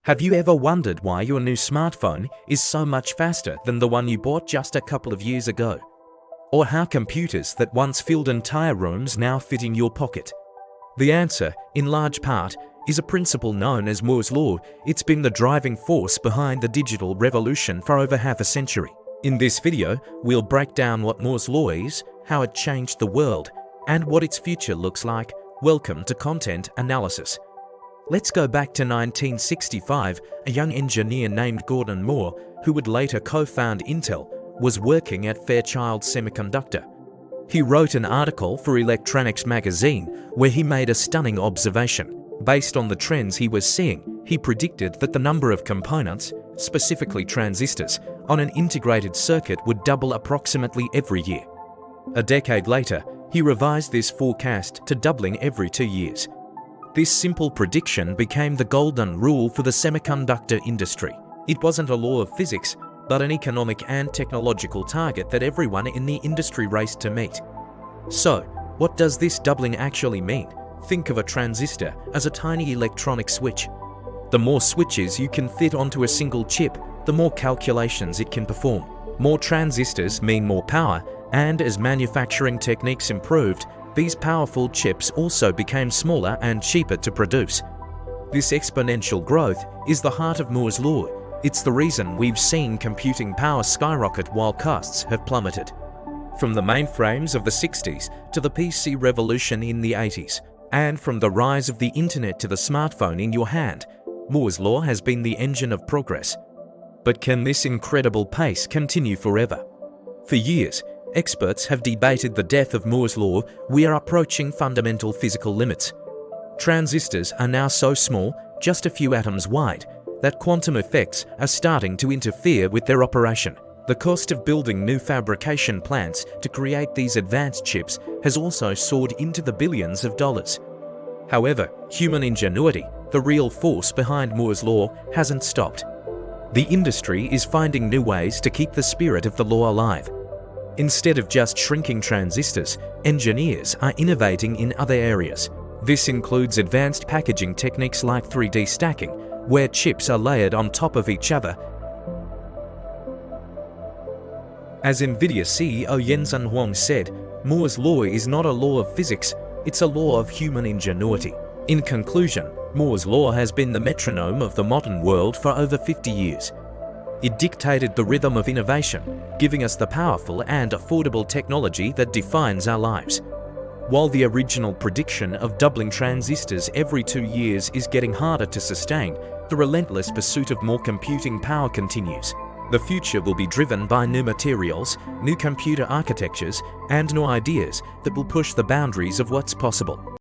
Have you ever wondered why your new smartphone is so much faster than the one you bought just a couple of years ago? Or how computers that once filled entire rooms now fit in your pocket? The answer, in large part, is a principle known as Moore's Law. It's been the driving force behind the digital revolution for over half a century. In this video, we'll break down what Moore's Law is, how it changed the world, and what its future looks like. Welcome to Content Analysis. Let's go back to 1965. A young engineer named Gordon Moore, who would later co-found Intel, was working at Fairchild Semiconductor. He wrote an article for Electronics magazine where he made a stunning observation. Based on the trends he was seeing, he predicted that the number of components, specifically transistors, on an integrated circuit would double approximately every year. A decade later, he revised this forecast to doubling every 2 years. This simple prediction became the golden rule for the semiconductor industry. It wasn't a law of physics, but an economic and technological target that everyone in the industry raced to meet. So, what does this doubling actually mean? Think of a transistor as a tiny electronic switch. The more switches you can fit onto a single chip, the more calculations it can perform. More transistors mean more power, and as manufacturing techniques improved, these powerful chips also became smaller and cheaper to produce. This exponential growth is the heart of Moore's Law. It's the reason we've seen computing power skyrocket while costs have plummeted. From the mainframes of the 60s to the PC revolution in the 80s, and from the rise of the internet to the smartphone in your hand, Moore's Law has been the engine of progress. But can this incredible pace continue forever? For years, experts have debated the death of Moore's Law. We are approaching fundamental physical limits. Transistors are now so small, just a few atoms wide, that quantum effects are starting to interfere with their operation. The cost of building new fabrication plants to create these advanced chips has also soared into the billions of dollars. However, human ingenuity, the real force behind Moore's Law, hasn't stopped. The industry is finding new ways to keep the spirit of the law alive. Instead of just shrinking transistors, engineers are innovating in other areas. This includes advanced packaging techniques like 3D stacking, where chips are layered on top of each other. As NVIDIA CEO Jensen Huang said, Moore's Law is not a law of physics, it's a law of human ingenuity. In conclusion, Moore's Law has been the metronome of the modern world for over 50 years. It dictated the rhythm of innovation, giving us the powerful and affordable technology that defines our lives. While the original prediction of doubling transistors every 2 years is getting harder to sustain, the relentless pursuit of more computing power continues. The future will be driven by new materials, new computer architectures, and new ideas that will push the boundaries of what's possible.